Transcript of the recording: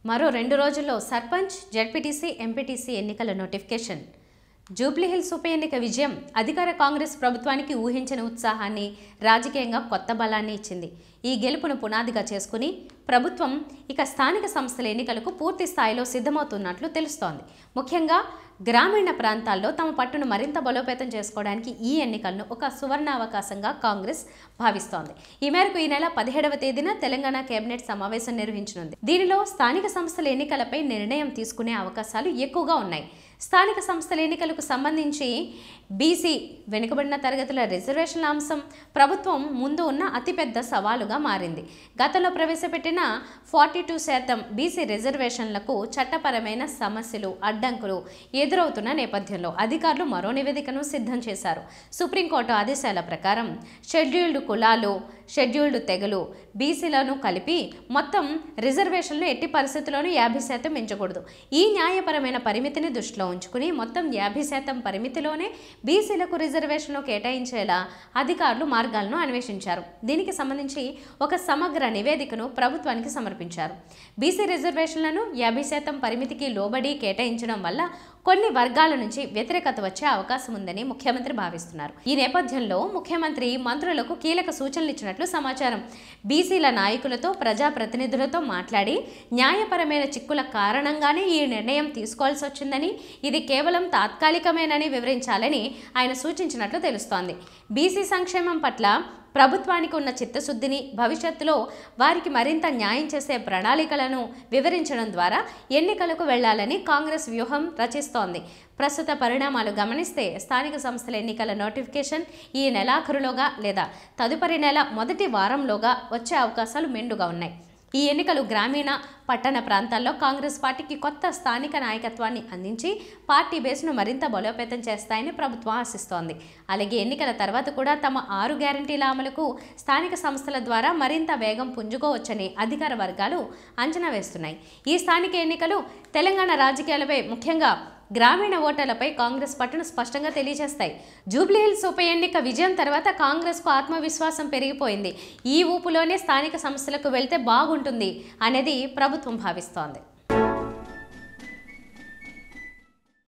మరో 2 రోజుల్లో sarpanch, ZPTC, MPTC ఎన్నికల నోటిఫికేషన్. జూబ్లీహిల్స్ ఉప ఎన్నిక విజయం అధికార కాంగ్రెస్ ప్రభుత్వానికి ఊహించని ఉత్సాహాన్ని, రాజకీయంగా కొత్త బలాన్ని ఇచ్చింది. ఈ గెలుపును పునాదిగా చేసుకుని ప్రభుత్వం ఇక స్థానిక సంస్థల ఎన్నికలకు పూర్తి స్థాయిలో సిద్ధమవుతున్నట్లు తెలుస్తోంది. ముఖ్యంగా గ్రామీణ ప్రాంతాల్లో తమ పట్టును మరింత బలోపేతం చేసుకోవడానికి ఈ ఎన్నికలను ఒక సువర్ణావకాశంగా కాంగ్రెస్ భావిస్తోంది. ఈ మేరకు ఈ నెల 17వ తేదీన తెలంగాణ కేబినెట్ సమావేశం నిర్వహించనుంది. దీనిలో స్థానిక సంస్థల ఎన్నికలపై నిర్ణయం తీసుకునే అవకాశాలు ఎక్కువగా ఉన్నాయి. స్థానిక సంస్థల ఎన్నికలకు సంబంధించి బీసీ వెనుకబడిన తరగతుల రిజర్వేషన్ల అంశం ప్రభుత్వం ముందు ఉన్న అతిపెద్ద సవాలుగా మారింది. గతంలో ప్రవేశపెట్టిన 42% బీసీ రిజర్వేషన్లకు చట్టపరమైన సమస్యలు, అడ్డంకులు ఎదురవుతున్న నేపథ్యంలో అధికారులు మరో నివేదికను సిద్ధం చేశారు. సుప్రీంకోర్టు ఆదేశాల ప్రకారం షెడ్యూల్డ్ కులాలు, షెడ్యూల్డ్ తెగలు, బీసీలను కలిపి మొత్తం రిజర్వేషన్లు ఎట్టి పరిస్థితుల్లోనూ 50% మించకూడదు. ఈ న్యాయపరమైన పరిమితిని దృష్టిలో ఉంచుకుని మొత్తం 50% పరిమితిలోనే బీసీలకు రిజర్వేషన్లు కేటాయించేలా అధికారులు మార్గాలను అన్వేషించారు. దీనికి సంబంధించి ఒక సమగ్ర నివేదికను ప్రభుత్వానికి సమర్పించారు. బీసీ రిజర్వేషన్లను 50% పరిమితికి లోబడి కేటాయించడం వల్ల కొన్ని వర్గాల నుంచి వ్యతిరేకత వచ్చే అవకాశం ఉందని ముఖ్యమంత్రి భావిస్తున్నారు. ఈ నేపథ్యంలో ముఖ్యమంత్రి మంత్రులకు కీలక సూచనలు ఇచ్చినట్లు సమాచారం. బీసీల నాయకులతో, ప్రజాప్రతినిధులతో మాట్లాడి న్యాయపరమైన చిక్కుల కారణంగానే ఈ నిర్ణయం తీసుకోవాల్సి వచ్చిందని, ఇది కేవలం తాత్కాలికమేనని వివరించాలని ఆయన సూచించినట్లు తెలుస్తోంది. బీసీ సంక్షేమం పట్ల ప్రభుత్వానికి ఉన్న చిత్తశుద్ధిని, భవిష్యత్తులో వారికి మరింత న్యాయం చేసే ప్రణాళికలను వివరించడం ద్వారా ఎన్నికలకు వెళ్లాలని కాంగ్రెస్ వ్యూహం రచిస్తోంది. ప్రస్తుత పరిణామాలు గమనిస్తే స్థానిక సంస్థల ఎన్నికల నోటిఫికేషన్ ఈ నెలాఖరులోగా లేదా తదుపరి నెల మొదటి వారంలోగా వచ్చే అవకాశాలు మెండుగా ఉన్నాయి. ఈ ఎన్నికలు గ్రామీణ, పట్టణ ప్రాంతాల్లో కాంగ్రెస్ పార్టీకి కొత్త స్థానిక నాయకత్వాన్ని అందించి పార్టీ బేస్ను మరింత బలోపేతం చేస్తాయని ప్రభుత్వం ఆశిస్తోంది. అలాగే ఎన్నికల తర్వాత కూడా తమ 6 గ్యారంటీల అమలుకు స్థానిక సంస్థల ద్వారా మరింత వేగం పుంజుకోవచ్చని అధికార వర్గాలు అంచనా వేస్తున్నాయి. ఈ స్థానిక ఎన్నికలు తెలంగాణ రాజకీయాలపై, ముఖ్యంగా గ్రామీణ ఓటర్లపై కాంగ్రెస్ పట్టును స్పష్టంగా తెలియజేస్తాయి. జూబ్లీహిల్స్ ఉప ఎన్నిక విజయం తర్వాత కాంగ్రెస్కు ఆత్మవిశ్వాసం పెరిగిపోయింది. ఈ ఊపులోనే స్థానిక సంస్థలకు వెళ్తే బాగుంటుంది అనేది ప్రభుత్వం భావిస్తోంది.